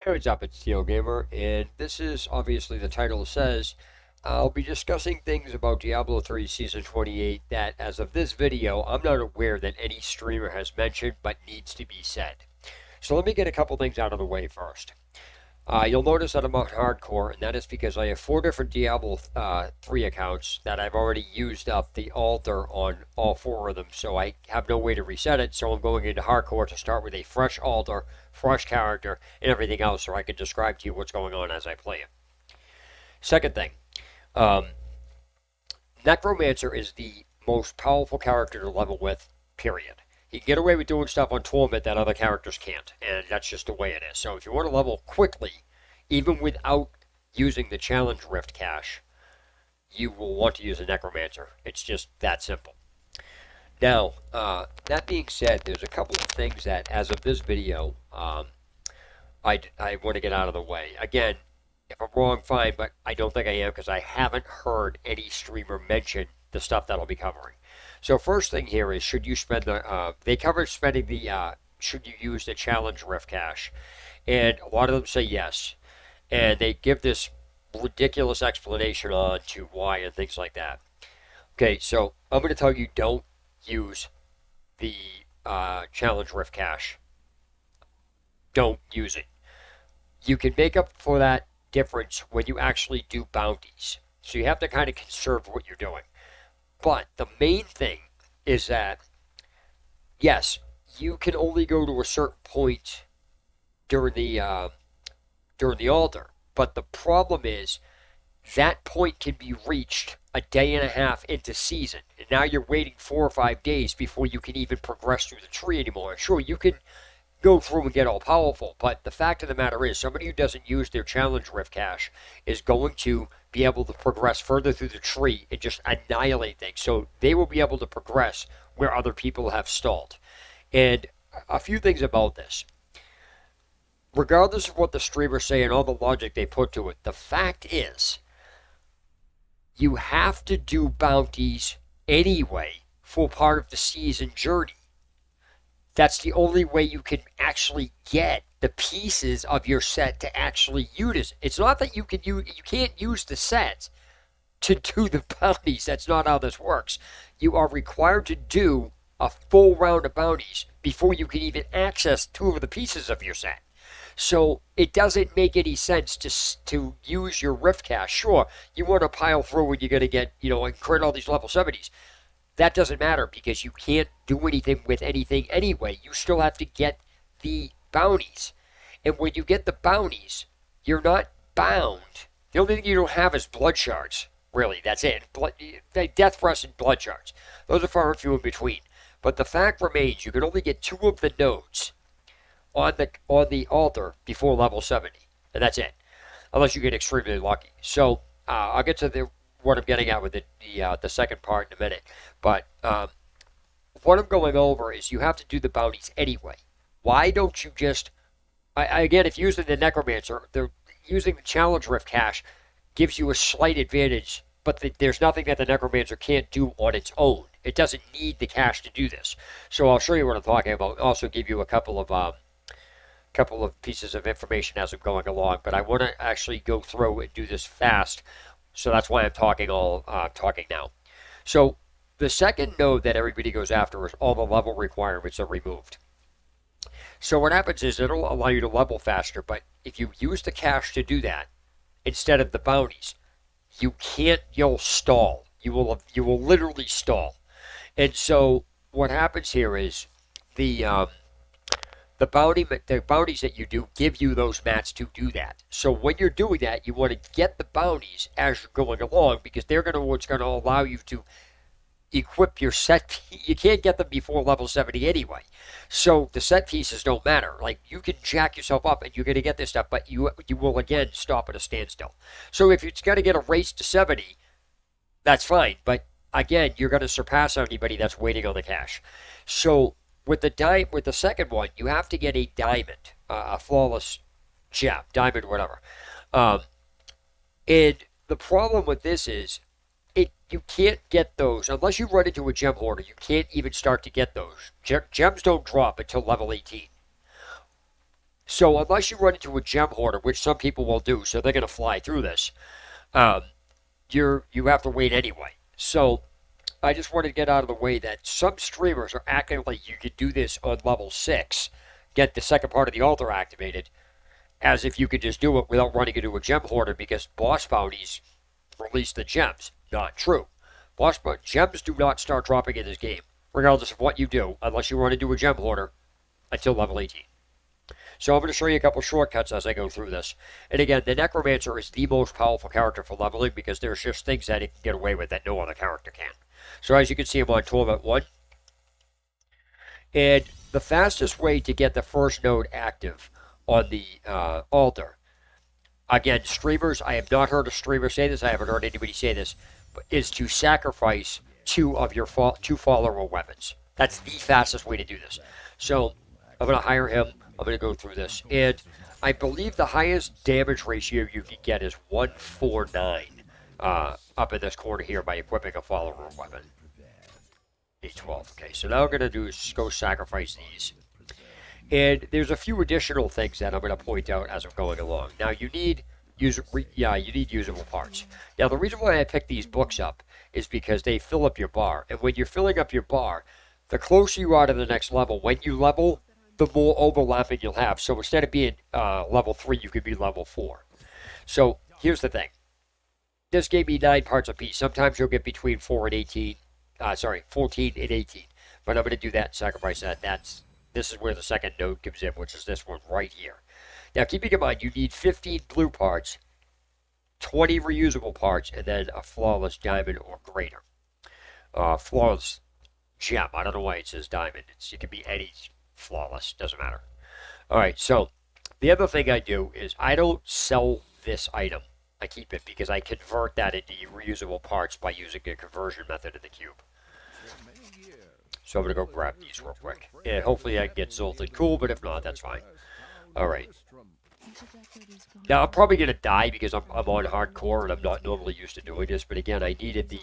Hey, what's up? It's Steel Gamer, and this is obviously the title says I'll be discussing things about Diablo 3 Season 28 that, as of this video, I'm not aware that any streamer has mentioned but needs to be said. So let me get a couple things out of the way first. You'll notice that I'm on hardcore, and that is because I have four different Diablo 3 accounts that I've already used up the altar on all four of them, so I have no way to reset it, so I'm going into hardcore to start with a fresh altar, fresh character, and everything else so I can describe to you what's going on as I play it. Second thing, um, Necromancer is the most powerful character to level with, period. He can get away with doing stuff on Torment that other characters can't, and that's just the way it is. So if you want to level quickly, even without using the Challenge Rift cache, you will want to use a Necromancer. It's just that simple. Now, that being said, there's a couple of things that, as of this video, I want to get out of the way. Again, if I'm wrong, fine, but I don't think I am because I haven't heard any streamer mention the stuff that I'll be covering. So first thing here is, should you spend the, they cover spending the, should you use the challenge rift cache? And a lot of them say yes. And they give this ridiculous explanation on to why and things like that. Okay, so I'm going to tell you don't use the challenge rift cache. Don't use it. You can make up for that difference when you actually do bounties. So you have to kind of conserve what you're doing. But the main thing is that, yes, you can only go to a certain point during the altar. But the problem is that point can be reached a day and a half into season, and now you're waiting 4 or 5 days before you can even progress through the tree anymore. And sure, you can go through and get all powerful, but the fact of the matter is, somebody who doesn't use their challenge rift cache is going to be able to progress further through the tree and just annihilate things. So they will be able to progress where other people have stalled. And a few things about this. Regardless of what the streamers say and all the logic they put to it, the fact is, you have to do bounties anyway for part of the season journey. That's the only way you can actually get the pieces of your set to actually use it. It's not that you can't use the sets to do the bounties. That's not how this works. You are required to do a full round of bounties before you can even access two of the pieces of your set. So it doesn't make any sense to use your rift cache. Sure, you want to pile through and you're going to get, and crit all these level 70s. That doesn't matter because you can't do anything with anything anyway. You still have to get the bounties. And when you get the bounties, you're not bound. The only thing you don't have is blood shards. Really, that's it. Death Press and blood shards. Those are far and few in between. But the fact remains, you can only get two of the nodes on the altar before level 70. And that's it. Unless you get extremely lucky. So, I'll get to what I'm getting at with the second part in a minute. But what I'm going over is you have to do the bounties anyway. Why don't you just... again, if you're using the Necromancer, using the Challenge Rift cache gives you a slight advantage, but there's nothing that the Necromancer can't do on its own. It doesn't need the cache to do this. So I'll show you what I'm talking about. Also give you a couple of pieces of information as I'm going along, but I want to actually go through and do this fast, so that's why I'm talking now. So the second node that everybody goes after is all the level requirements are removed. So what happens is it'll allow you to level faster, but if you use the cache to do that instead of the bounties, you'll stall. You will literally stall. And so what happens here is the bounties that you do give you those mats to do that. So when you're doing that, you want to get the bounties as you're going along because they're what's going to allow you to equip your set. You can't get them before level 70 anyway. So the set pieces don't matter. Like, you can jack yourself up and you're going to get this stuff, but you will again stop at a standstill. So if it's going to get a race to 70, that's fine. But again, you're going to surpass anybody that's waiting on the cache. So with the second one, you have to get a diamond, a flawless gem, diamond, whatever. And the problem with this is, you can't get those unless you run into a gem hoarder. You can't even start to get those. Gems don't drop until level 18. So unless you run into a gem hoarder, which some people will do, so they're going to fly through this, um, you have to wait anyway. So I just wanted to get out of the way that some streamers are acting like you could do this on level 6, get the second part of the altar activated, as if you could just do it without running into a gem hoarder because boss bounties release the gems. Not true. Gems do not start dropping in this game, regardless of what you do, unless you run into a gem hoarder, until level 18. So I'm going to show you a couple shortcuts as I go through this. And again, the Necromancer is the most powerful character for leveling because there's just things that it can get away with that no other character can. So as you can see, I'm on Torment 1. And the fastest way to get the first node active on the altar, again, streamers, I have not heard a streamer say this, I haven't heard anybody say this, but is to sacrifice 2 of your 2 follower weapons. That's the fastest way to do this. So I'm going to hire him. I'm going to go through this. And I believe the highest damage ratio you can get is 149 up in this corner here by equipping a follower weapon. 812. Okay, so now what I'm going to do is go sacrifice these. And there's a few additional things that I'm going to point out as I'm going along. Now, you need usable parts. Now, the reason why I picked these books up is because they fill up your bar. And when you're filling up your bar, the closer you are to the next level, when you level, the more overlapping you'll have. So instead of being level 3, you could be level 4. So here's the thing. This gave me 9 parts apiece. Sometimes you'll get between 14 and 18. But I'm going to do that and sacrifice that. This is where the second node comes in, which is this one right here. Now, keeping in mind, you need 15 blue parts, 20 reusable parts, and then a flawless diamond or greater. Flawless gem. I don't know why it says diamond. It can be any flawless. Doesn't matter. All right, so the other thing I do is I don't sell this item. I keep it because I convert that into reusable parts by using a conversion method in the cube. So I'm going to go grab these real quick. And hopefully I can get Zoltan cool, but if not, that's fine. Alright. Now, I'm probably going to die because I'm on hardcore and I'm not normally used to doing this. But again, I needed the...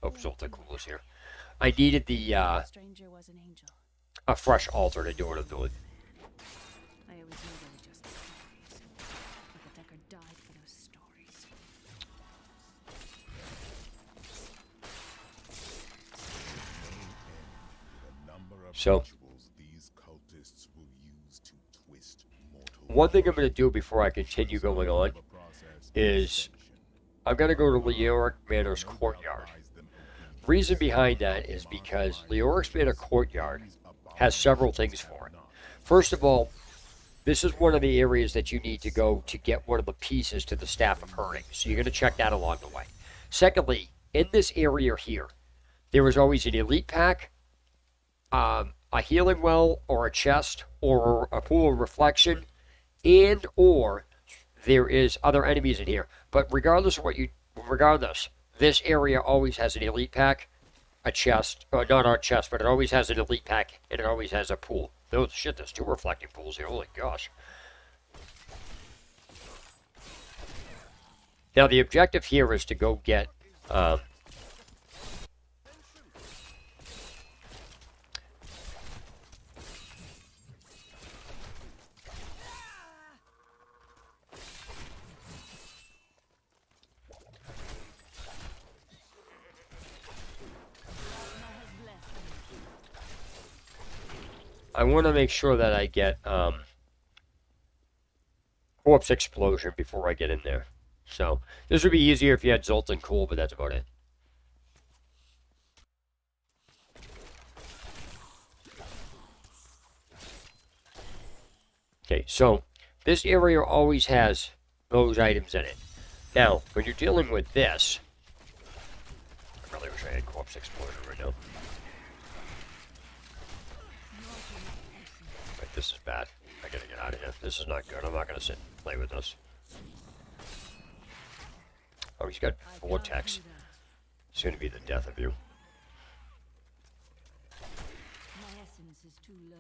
Oh, Zoltan cool is here. I needed the... a fresh altar to do what I'm doing. So, one thing I'm going to do before I continue going on is I'm going to go to Leoric Manor's courtyard. Reason behind that is because Leoric's Manor courtyard has several things for it. First of all, this is one of the areas that you need to go to get one of the pieces to the Staff of Hurting. So you're going to check that along the way. Secondly, in this area here, there is always an elite pack, a healing well, or a chest, or a pool of reflection, and or there is other enemies in here. But regardless, this area always has an elite pack, a chest, or not a chest, but it always has an elite pack, and it always has a pool. Oh shit, there's 2 reflecting pools here. Holy gosh. Now the objective here is to go get I want to make sure that I get Corpse Explosion before I get in there. So, this would be easier if you had Zoltan Cool, but that's about it. Okay, so this area always has those items in it. Now, when you're dealing with this, I really wish I had Corpse Explosion right now. Right, this is bad. I gotta get out of here. This is not good. I'm not gonna sit and play with this. Oh, he's got Vortex. It's gonna be the death of you. My essence is too low.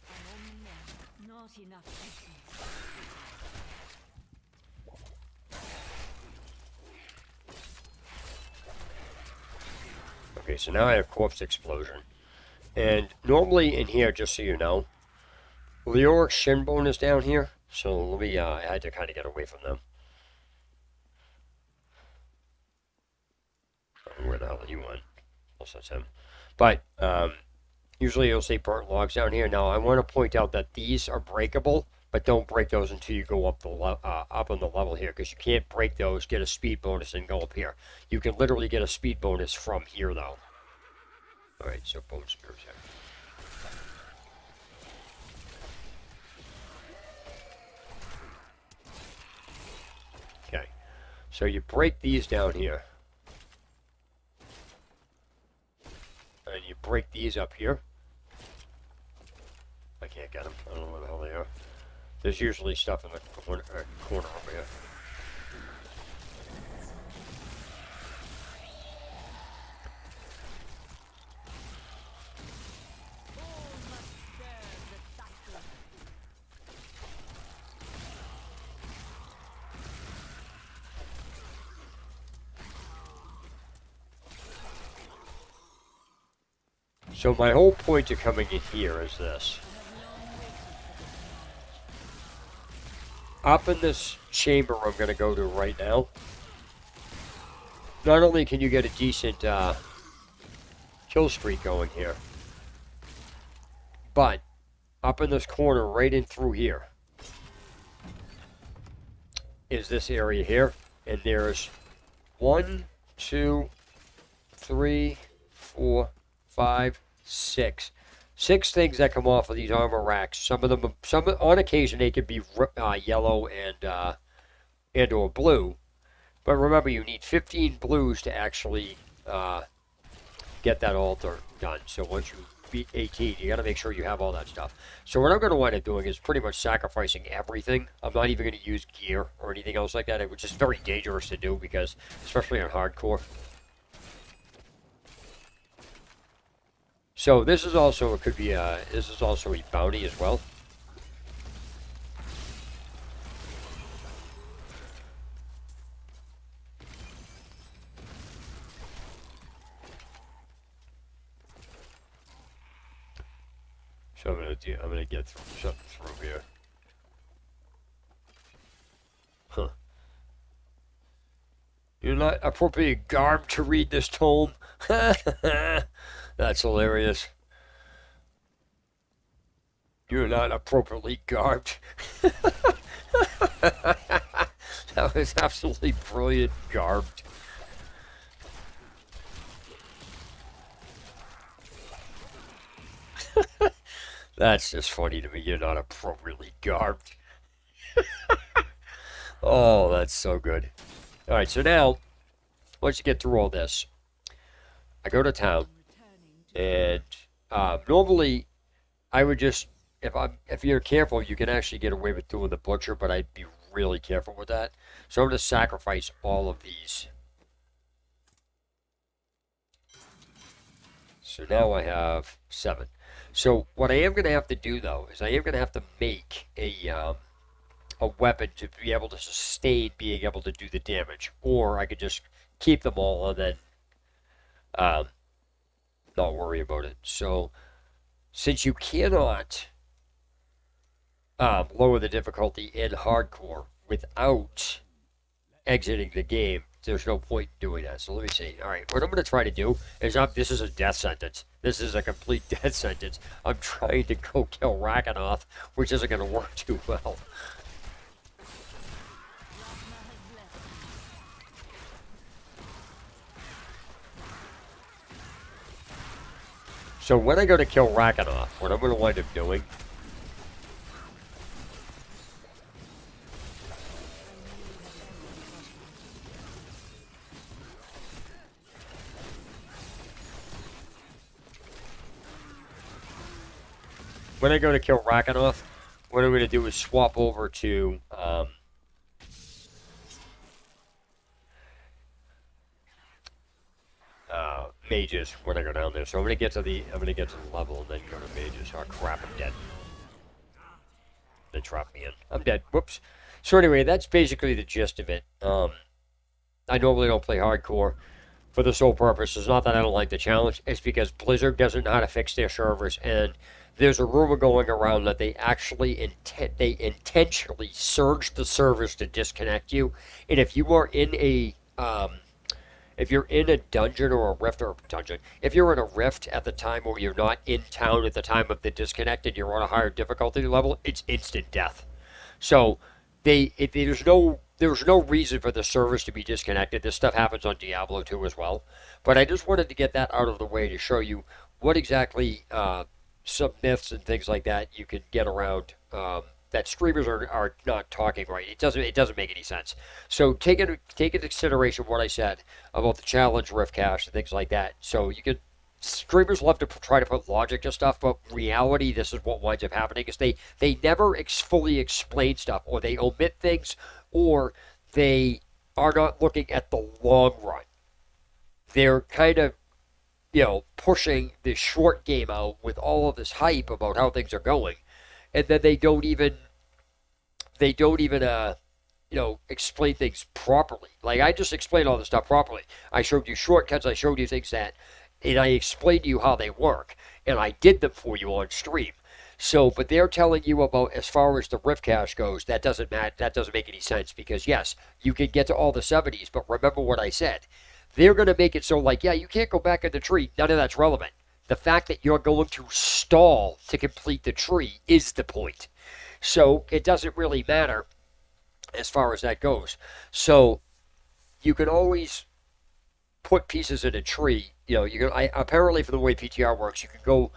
I'm only not enough essence. Okay, so now I have corpse explosion. And normally in here, just so you know, Leoric's shinbone is down here. So let me, I had to kind of get away from them. Where the hell did he went? Unless that's him. But, usually you'll see burnt logs down here. Now, I want to point out that these are breakable, but don't break those until you go up up on the level here, because you can't break those, get a speed bonus, and go up here. You can literally get a speed bonus from here, though. All right, so bone spears here. Okay, so you break these down here, and you break these up here. I can't get them. I don't know where the hell they are. There's usually stuff in the corner over here. So my whole point of coming in here is this. Up in this chamber I'm going to go to right now, not only can you get a decent kill streak going here, but up in this corner right in through here is this area here, and there's 1, 2, 3, 4, 5, 6. 6 things that come off of these armor racks. Some of them, on occasion, they can be yellow and or blue. But remember, you need 15 blues to actually get that altar done. So once you beat 18, you got to make sure you have all that stuff. So what I'm going to wind up doing is pretty much sacrificing everything. I'm not even going to use gear or anything else like that, which is very dangerous to do because, especially on hardcore. So this is also, it could be this is also a bounty as well. So I'm gonna get something through here. Huh. You're not appropriately garbed to read this tome. That's hilarious. You're not appropriately garbed. That was absolutely brilliant. Garbed. That's just funny to me. You're not appropriately garbed. Oh, that's so good. All right, so now, once you get through all this, I go to town, and normally I would just, if you're careful, you can actually get away with doing the butcher, but I'd be really careful with that. So I'm going to sacrifice all of these. So now I have 7. So what I am going to have to do, though, is I am going to have to make a weapon to be able to sustain being able to do the damage. Or I could just keep them all and then not worry about it. So since you cannot lower the difficulty in hardcore without exiting the game, there's no point in doing that. So let me see. All right, what I'm going to try to do is this is a death sentence. This is a complete death sentence. I'm trying to go kill Rakanoth, which isn't going to work too well. So when I go to kill Rakanoth, what I'm going to wind up doing what I'm going to do is swap over to mages when I go down there. So I'm going to get to the level and then go to mages. Oh crap, I'm dead. They trapped me in. I'm dead. Whoops. So anyway, that's basically the gist of it. I normally don't play hardcore, for the sole purpose. It's not that I don't like the challenge. It's because Blizzard doesn't know how to fix their servers, and there's a rumor going around that they actually intentionally surged the servers to disconnect you. And if you're in a dungeon or a rift or a dungeon, if you're in a rift at the time or you're not in town at the time of the disconnect and you're on a higher difficulty level, it's instant death. So there's no reason for the servers to be disconnected. This stuff happens on Diablo 2 as well. But I just wanted to get that out of the way to show you what exactly some myths and things like that you can get around that streamers are not talking right. It doesn't make any sense. So take into consideration what I said about the challenge rift cache and things like that. So you can streamers love to try to put logic to stuff, but reality, this is what winds up happening is they never fully explain stuff, or they omit things, or they are not looking at the long run. They're kind of pushing this short game out with all of this hype about how things are going, and then they don't even explain things properly. Like, I just explained all this stuff properly. I showed you shortcuts. I showed you things and I explained to you how they work, and I did them for you on stream. So, but they're telling you about, as far as the rift cache goes, that doesn't make any sense, because yes, you can get to all the 70s, but remember what I said. They're going to make it so, like, yeah, you can't go back in the tree. None of that's relevant. The fact that you're going to stall to complete the tree is the point. So it doesn't really matter as far as that goes. So you can always put pieces in a tree. Apparently, for the way PTR works, you can go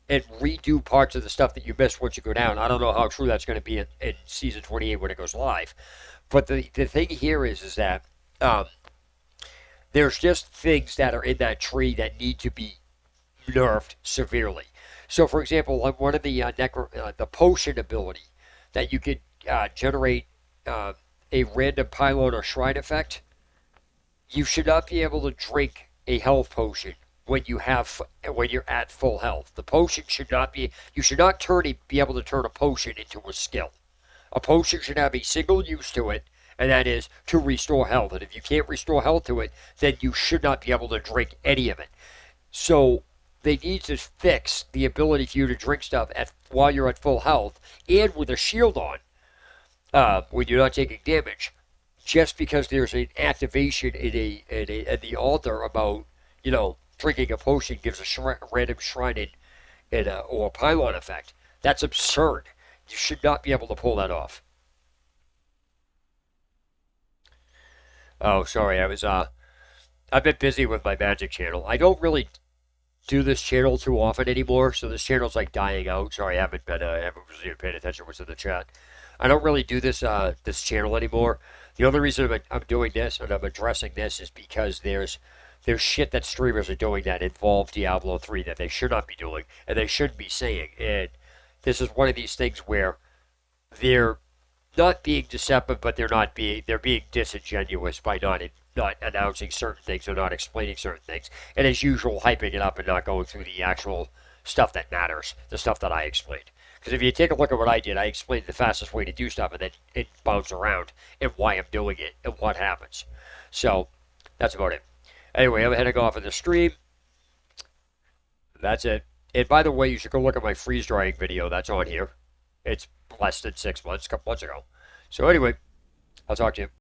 and redo parts of the stuff that you missed once you go down. I don't know how true that's going to be in Season 28 when it goes live. But the thing here is that there's just things that are in that tree that need to be nerfed severely. So, for example, like one of the potion ability that you could generate a random pylon or shrine effect, you should not be able to drink a health potion when you're at full health. The potion should not be. You should not be able to turn a potion into a skill. A potion should have a single use to it, and that is to restore health. And if you can't restore health to it, then you should not be able to drink any of it. So they need to fix the ability for you to drink stuff while you're at full health and with a shield on when you're not taking damage. Just because there's an activation in the altar about drinking a potion gives a random shrine or a pylon effect. That's absurd. You should not be able to pull that off. Oh, sorry. I've been busy with my magic channel. I don't really do this channel too often anymore, so this channel's like dying out. Sorry, I haven't really paying attention to what's in the chat. I don't really do this channel anymore. The only reason I'm doing this and I'm addressing this is because there's shit that streamers are doing that involve Diablo 3 that they should not be doing and they shouldn't be saying. And this is one of these things where they're not being deceptive, but they're being disingenuous by not announcing certain things or not explaining certain things, and as usual, hyping it up and not going through the actual stuff that matters, the stuff that I explained. Because if you take a look at what I did, I explained the fastest way to do stuff, and then it bounces around and why I'm doing it and what happens. So that's about it. Anyway, I'm heading off of the stream. That's it. And by the way, you should go look at my freeze drying video. That's on here. It's less than 6 months, a couple months ago. So anyway, I'll talk to you.